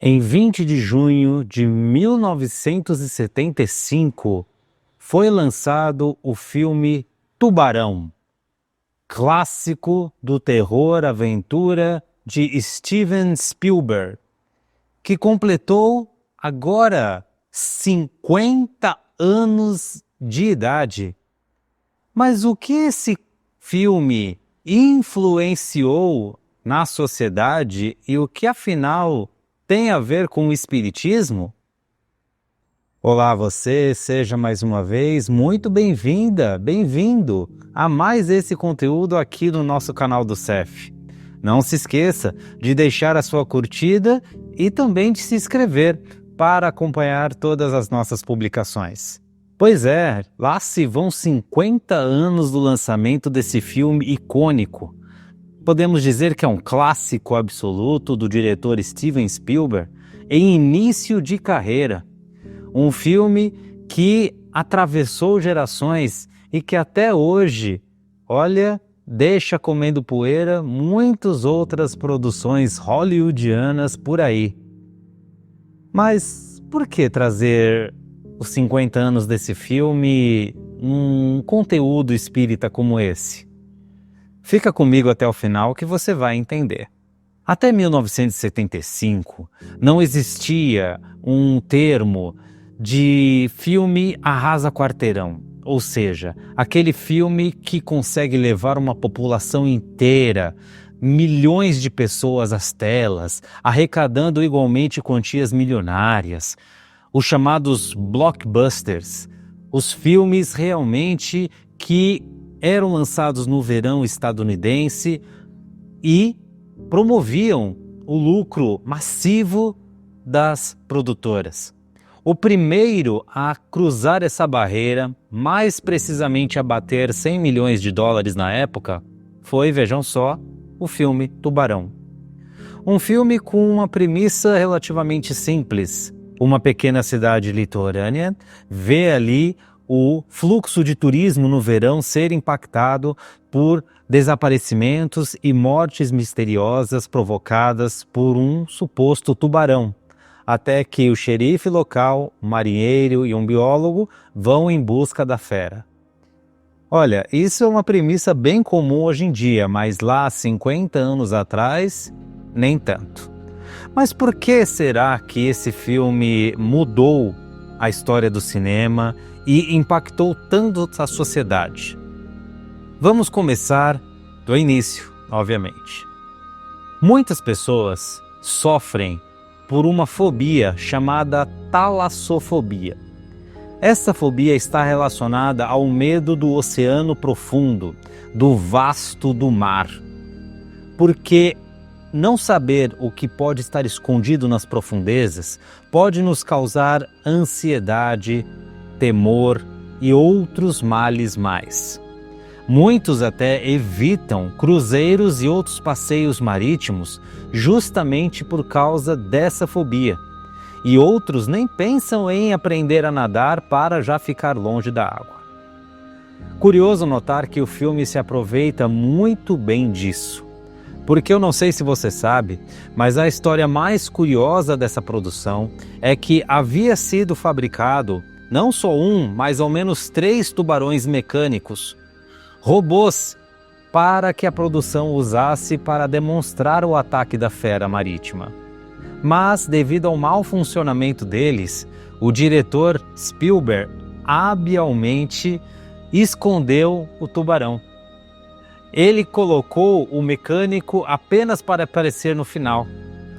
Em 20 de junho de 1975, foi lançado o filme Tubarão, clássico do terror-aventura de Steven Spielberg, que completou agora 50 anos de idade. Mas o que esse filme influenciou na sociedade e o que afinal tem a ver com o espiritismo? Olá você, seja mais uma vez muito bem-vinda, bem-vindo a mais esse conteúdo aqui no nosso canal do CEF. Não se esqueça de deixar a sua curtida e também de se inscrever para acompanhar todas as nossas publicações. Pois é, lá se vão 50 anos do lançamento desse filme icônico. Podemos dizer que é um clássico absoluto do diretor Steven Spielberg em início de carreira. Um filme que atravessou gerações e que até hoje, olha, deixa comendo poeira muitas outras produções hollywoodianas por aí. Mas por que trazer os 50 anos desse filme um conteúdo espírita como esse? Fica comigo até o final que você vai entender. Até 1975, não existia um termo de filme arrasa quarteirão, ou seja, aquele filme que consegue levar uma população inteira, milhões de pessoas às telas, arrecadando igualmente quantias milionárias, os chamados blockbusters, os filmes realmente que eram lançados no verão estadunidense e promoviam o lucro massivo das produtoras. O primeiro a cruzar essa barreira, mais precisamente a bater 100 milhões de dólares na época, foi, vejam só, o filme Tubarão. Um filme com uma premissa relativamente simples. Uma pequena cidade litorânea vê ali o fluxo de turismo no verão ser impactado por desaparecimentos e mortes misteriosas provocadas por um suposto tubarão, até que o xerife local, um marinheiro e um biólogo vão em busca da fera. Olha, isso é uma premissa bem comum hoje em dia, mas lá 50 anos atrás, nem tanto. Mas por que será que esse filme mudou a história do cinema e impactou tanto a sociedade? Vamos começar do início, obviamente. Muitas pessoas sofrem por uma fobia chamada talassofobia. Essa fobia está relacionada ao medo do oceano profundo, do vasto do mar. Porque não saber o que pode estar escondido nas profundezas pode nos causar ansiedade, temor e outros males mais. Muitos até evitam cruzeiros e outros passeios marítimos justamente por causa dessa fobia. E outros nem pensam em aprender a nadar para já ficar longe da água. Curioso notar que o filme se aproveita muito bem disso. Porque eu não sei se você sabe, mas a história mais curiosa dessa produção é que havia sido fabricado não só um, mas ao menos 3 tubarões mecânicos, robôs, para que a produção usasse para demonstrar o ataque da fera marítima. Mas, devido ao mau funcionamento deles, o diretor Spielberg habilmente escondeu o tubarão. Ele colocou o mecânico apenas para aparecer no final,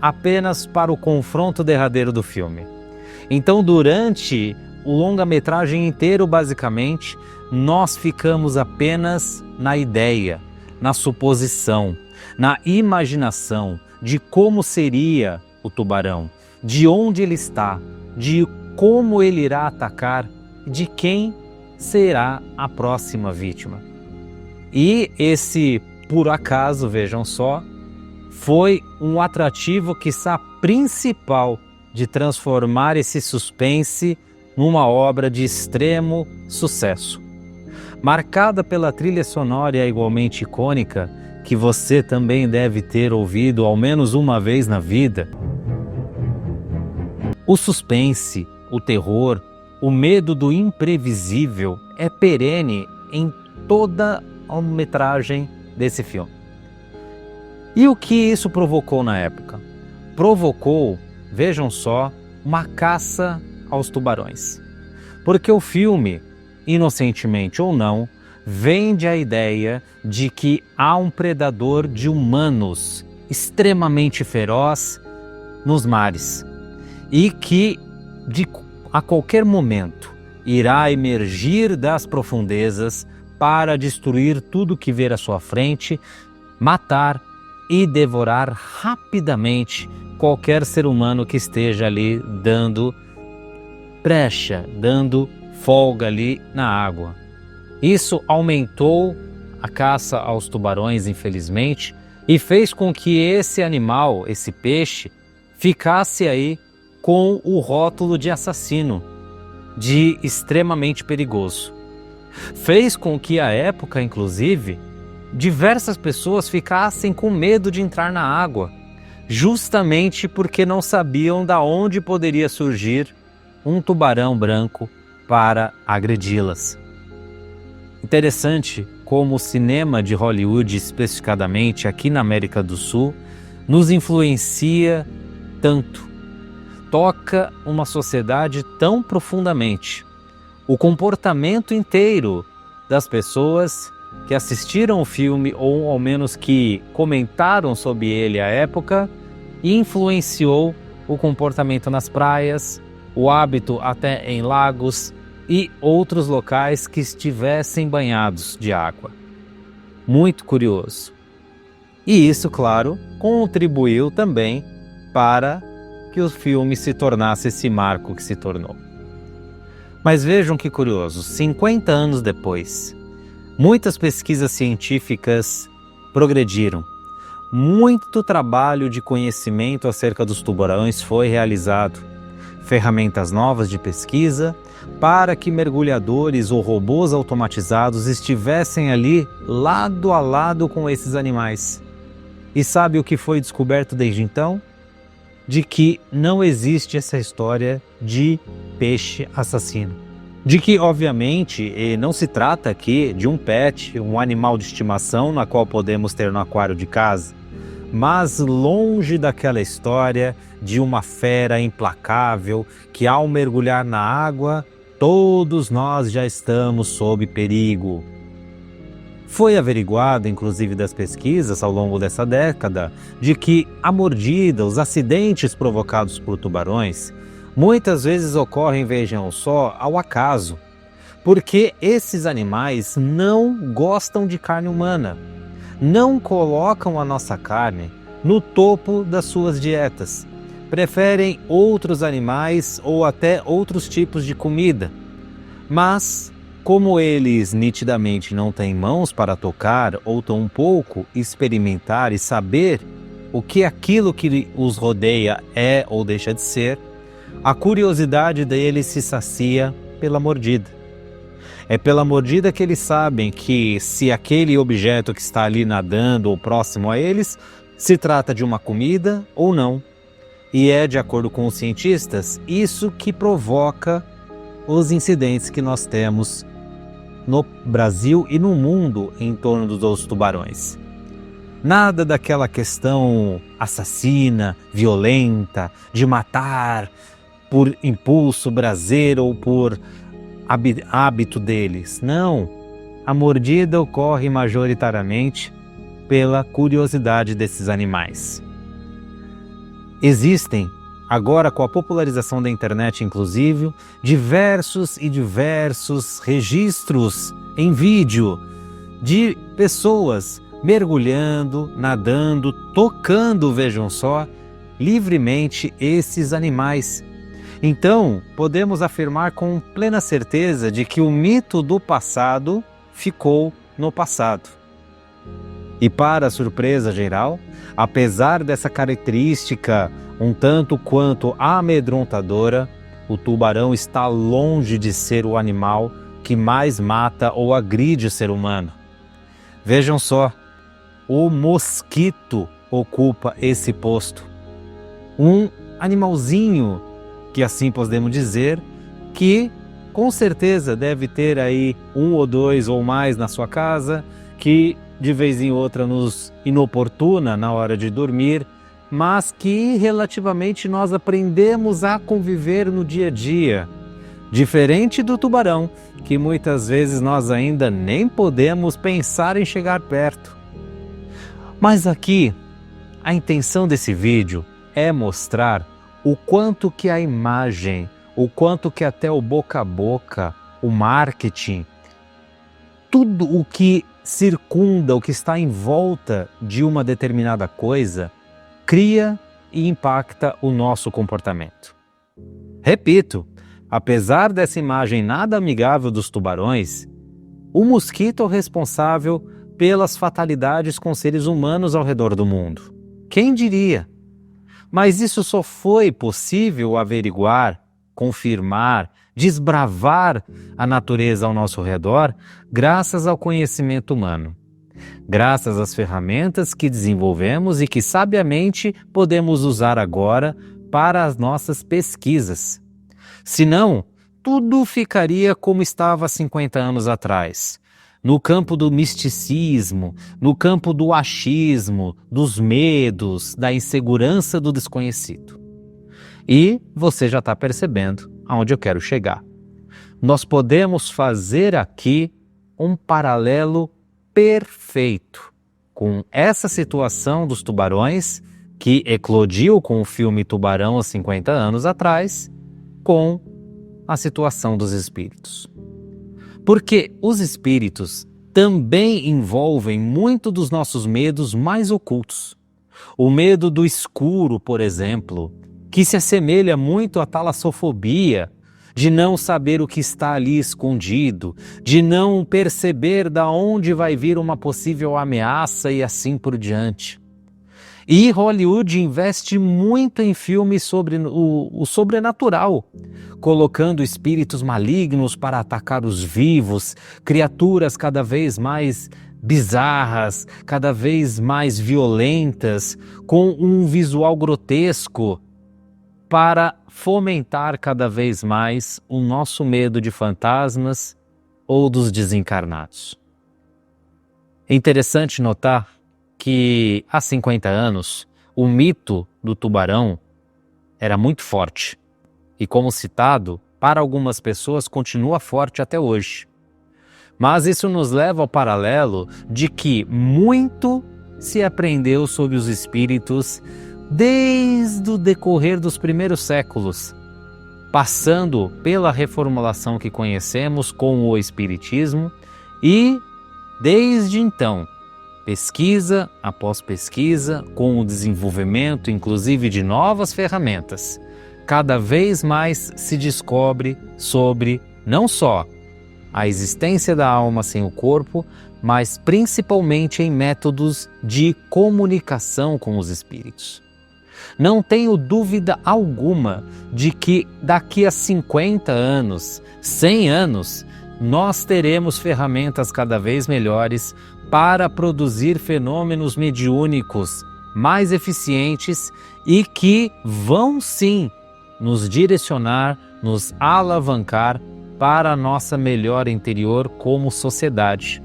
apenas para o confronto derradeiro do filme. Então, durante o longa-metragem inteiro, basicamente, nós ficamos apenas na ideia, na suposição, na imaginação de como seria o tubarão, de onde ele está, de como ele irá atacar, de quem será a próxima vítima. E esse, por acaso, vejam só, foi um atrativo quiçá principal de transformar esse suspense numa obra de extremo sucesso. Marcada pela trilha sonora igualmente icônica, que você também deve ter ouvido ao menos uma vez na vida. O suspense, o terror, o medo do imprevisível é perene em toda a metragem desse filme. E o que isso provocou na época? Provocou, vejam só, uma caça aos tubarões. Porque o filme, inocentemente ou não, vende a ideia de que há um predador de humanos extremamente feroz nos mares e que a qualquer momento irá emergir das profundezas para destruir tudo que ver à sua frente, matar e devorar rapidamente qualquer ser humano que esteja ali dando brecha, dando folga ali na água. Isso aumentou a caça aos tubarões, infelizmente, e fez com que esse animal, esse peixe, ficasse aí com o rótulo de assassino, de extremamente perigoso. Fez com que, à época, inclusive, diversas pessoas ficassem com medo de entrar na água, justamente porque não sabiam de onde poderia surgir um tubarão branco para agredi-las. Interessante como o cinema de Hollywood, especificadamente aqui na América do Sul, nos influencia tanto, toca uma sociedade tão profundamente. O comportamento inteiro das pessoas que assistiram o filme, ou ao menos que comentaram sobre ele à época, influenciou o comportamento nas praias, o hábito até em lagos e outros locais que estivessem banhados de água. Muito curioso. E isso, claro, contribuiu também para que o filme se tornasse esse marco que se tornou. Mas vejam que curioso, 50 anos depois, muitas pesquisas científicas progrediram. Muito trabalho de conhecimento acerca dos tubarões foi realizado. Ferramentas novas de pesquisa para que mergulhadores ou robôs automatizados estivessem ali lado a lado com esses animais. E sabe o que foi descoberto desde então? De que não existe essa história de peixe assassino. De que, obviamente, não se trata aqui de um pet, um animal de estimação na qual podemos ter no aquário de casa, mas longe daquela história de uma fera implacável que, ao mergulhar na água, todos nós já estamos sob perigo. Foi averiguado, inclusive das pesquisas ao longo dessa década, de que a mordida, os acidentes provocados por tubarões, muitas vezes ocorrem, vejam só, ao acaso, porque esses animais não gostam de carne humana, não colocam a nossa carne no topo das suas dietas, preferem outros animais ou até outros tipos de comida, mas como eles nitidamente não têm mãos para tocar ou tampouco experimentar e saber o que aquilo que os rodeia é ou deixa de ser, a curiosidade deles se sacia pela mordida. É pela mordida que eles sabem que se aquele objeto que está ali nadando ou próximo a eles se trata de uma comida ou não. E é, de acordo com os cientistas, isso que provoca os incidentes que nós temos no Brasil e no mundo em torno dos tubarões. Nada daquela questão assassina, violenta, de matar por impulso braseiro ou por hábito deles. Não, a mordida ocorre majoritariamente pela curiosidade desses animais. Existem, agora com a popularização da internet inclusive, diversos registros em vídeo de pessoas mergulhando, nadando, tocando, vejam só, livremente esses animais. Então, podemos afirmar com plena certeza de que o mito do passado ficou no passado. E para a surpresa geral, apesar dessa característica um tanto quanto amedrontadora, o tubarão está longe de ser o animal que mais mata ou agride o ser humano. Vejam só, o mosquito ocupa esse posto. Um animalzinho que assim podemos dizer, que com certeza deve ter aí um ou dois ou mais na sua casa, que de vez em outra nos inoportuna na hora de dormir, mas que relativamente nós aprendemos a conviver no dia a dia. Diferente do tubarão, que muitas vezes nós ainda nem podemos pensar em chegar perto. Mas aqui, a intenção desse vídeo é mostrar o quanto que a imagem, o quanto que até o boca a boca, o marketing, tudo o que circunda, o que está em volta de uma determinada coisa, cria e impacta o nosso comportamento. Repito, apesar dessa imagem nada amigável dos tubarões, o mosquito é o responsável pelas fatalidades com seres humanos ao redor do mundo. Quem diria? Mas isso só foi possível averiguar, confirmar, desbravar a natureza ao nosso redor graças ao conhecimento humano. Graças às ferramentas que desenvolvemos e que sabiamente podemos usar agora para as nossas pesquisas. Senão, tudo ficaria como estava há 50 anos atrás. No campo do misticismo, no campo do achismo, dos medos, da insegurança do desconhecido. E você já está percebendo aonde eu quero chegar. Nós podemos fazer aqui um paralelo perfeito com essa situação dos tubarões, que eclodiu com o filme Tubarão há 50 anos atrás, com a situação dos espíritos. Porque os espíritos também envolvem muito dos nossos medos mais ocultos. O medo do escuro, por exemplo, que se assemelha muito à talassofobia, de não saber o que está ali escondido, de não perceber de onde vai vir uma possível ameaça e assim por diante. E Hollywood investe muito em filmes sobre o sobrenatural, colocando espíritos malignos para atacar os vivos, criaturas cada vez mais bizarras, cada vez mais violentas, com um visual grotesco, para fomentar cada vez mais o nosso medo de fantasmas ou dos desencarnados. É interessante notar que há 50 anos o mito do tubarão era muito forte e, como citado, para algumas pessoas continua forte até hoje. Mas isso nos leva ao paralelo de que muito se aprendeu sobre os espíritos desde o decorrer dos primeiros séculos, passando pela reformulação que conhecemos com o espiritismo e, desde então, pesquisa após pesquisa, com o desenvolvimento inclusive de novas ferramentas, cada vez mais se descobre sobre não só a existência da alma sem o corpo, mas principalmente em métodos de comunicação com os espíritos. Não tenho dúvida alguma de que daqui a 50 anos, 100 anos, nós teremos ferramentas cada vez melhores para produzir fenômenos mediúnicos mais eficientes e que vão sim nos direcionar, nos alavancar para a nossa melhora interior como sociedade.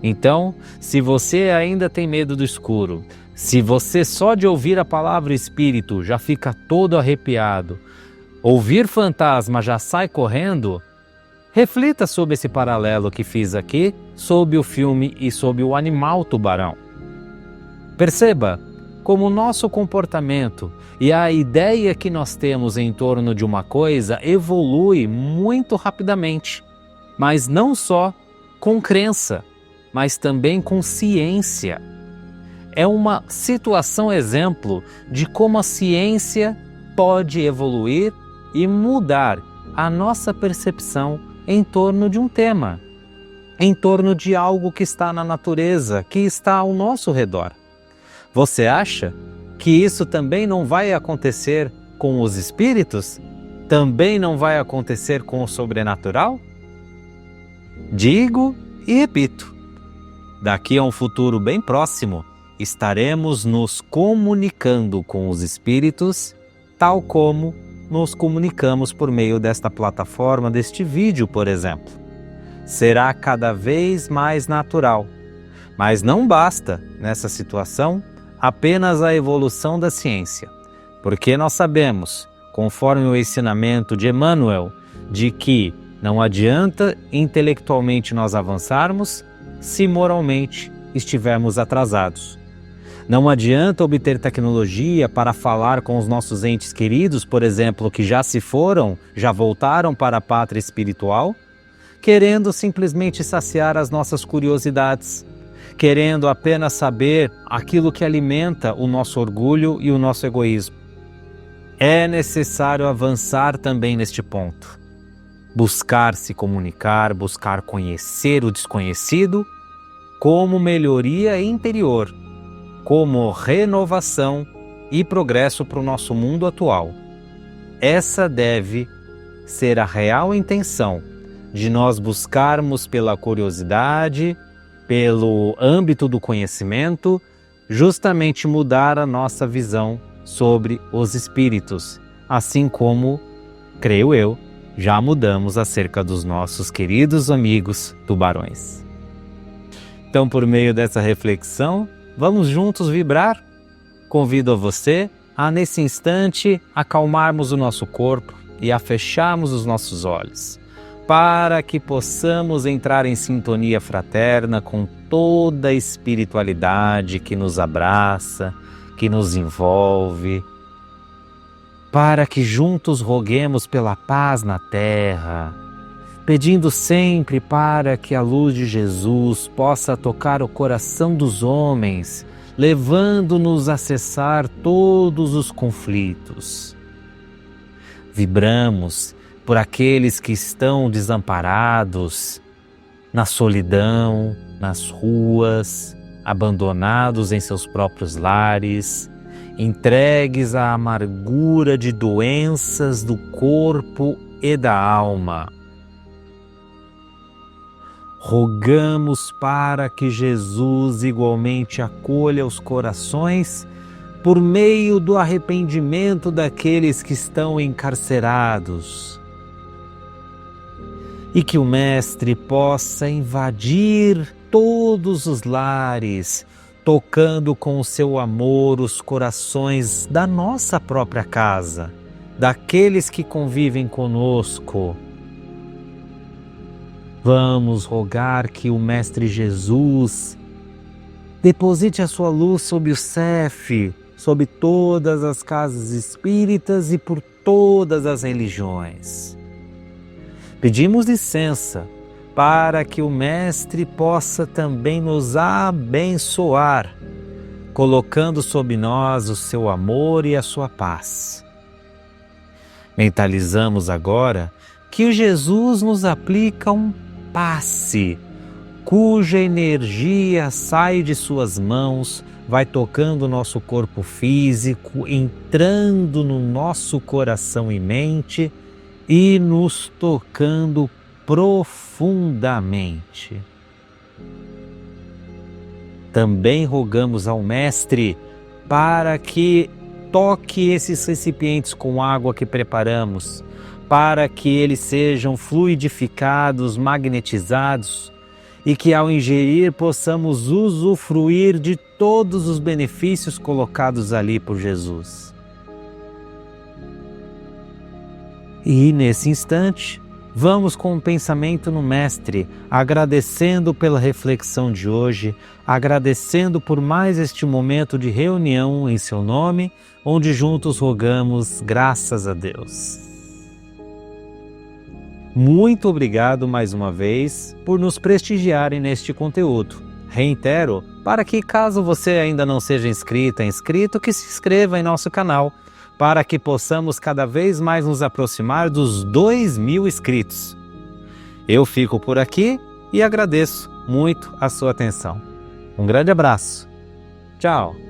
Então, se você ainda tem medo do escuro, se você só de ouvir a palavra espírito já fica todo arrepiado, ouvir fantasma já sai correndo, reflita sobre esse paralelo que fiz aqui, sobre o filme e sobre o animal tubarão. Perceba como o nosso comportamento e a ideia que nós temos em torno de uma coisa evolui muito rapidamente, mas não só com crença, mas também com ciência. É uma situação exemplo de como a ciência pode evoluir e mudar a nossa percepção em torno de um tema, em torno de algo que está na natureza, que está ao nosso redor. Você acha que isso também não vai acontecer com os espíritos? Também não vai acontecer com o sobrenatural? Digo e repito, daqui a um futuro bem próximo, estaremos nos comunicando com os espíritos, tal como nos comunicamos por meio desta plataforma, deste vídeo, por exemplo. Será cada vez mais natural. Mas não basta, nessa situação, apenas a evolução da ciência, porque nós sabemos, conforme o ensinamento de Emmanuel, de que não adianta intelectualmente nós avançarmos se moralmente estivermos atrasados. Não adianta obter tecnologia para falar com os nossos entes queridos, por exemplo, que já se foram, já voltaram para a pátria espiritual, querendo simplesmente saciar as nossas curiosidades, querendo apenas saber aquilo que alimenta o nosso orgulho e o nosso egoísmo. É necessário avançar também neste ponto. Buscar se comunicar, buscar conhecer o desconhecido como melhoria interior, como renovação e progresso para o nosso mundo atual. Essa deve ser a real intenção de nós buscarmos pela curiosidade, pelo âmbito do conhecimento, justamente mudar a nossa visão sobre os espíritos, assim como, creio eu, já mudamos acerca dos nossos queridos amigos tubarões. Então, por meio dessa reflexão, vamos juntos vibrar? Convido a você a, nesse instante, acalmarmos o nosso corpo e a fecharmos os nossos olhos, para que possamos entrar em sintonia fraterna com toda a espiritualidade que nos abraça, que nos envolve, para que juntos roguemos pela paz na terra, pedindo sempre para que a luz de Jesus possa tocar o coração dos homens, levando-nos a cessar todos os conflitos. Vibramos por aqueles que estão desamparados, na solidão, nas ruas, abandonados em seus próprios lares, entregues à amargura de doenças do corpo e da alma. Rogamos para que Jesus igualmente acolha os corações por meio do arrependimento daqueles que estão encarcerados, e que o Mestre possa invadir todos os lares, tocando com o seu amor os corações da nossa própria casa, daqueles que convivem conosco. Vamos rogar que o Mestre Jesus deposite a sua luz sobre o CEF, sobre todas as casas espíritas e por todas as religiões. Pedimos licença para que o Mestre possa também nos abençoar, colocando sobre nós o seu amor e a sua paz. Mentalizamos agora que o Jesus nos aplica um passe, cuja energia sai de suas mãos, vai tocando o nosso corpo físico, entrando no nosso coração e mente e nos tocando profundamente. Também rogamos ao Mestre para que toque esses recipientes com água que preparamos, para que eles sejam fluidificados, magnetizados, e que ao ingerir possamos usufruir de todos os benefícios colocados ali por Jesus. E nesse instante, vamos com um pensamento no Mestre, agradecendo pela reflexão de hoje, agradecendo por mais este momento de reunião em seu nome, onde juntos rogamos graças a Deus. Muito obrigado mais uma vez por nos prestigiarem neste conteúdo. Reitero, para que caso você ainda não seja inscrito, que se inscreva em nosso canal, para que possamos cada vez mais nos aproximar dos 2.000 inscritos. Eu fico por aqui e agradeço muito a sua atenção. Um grande abraço. Tchau.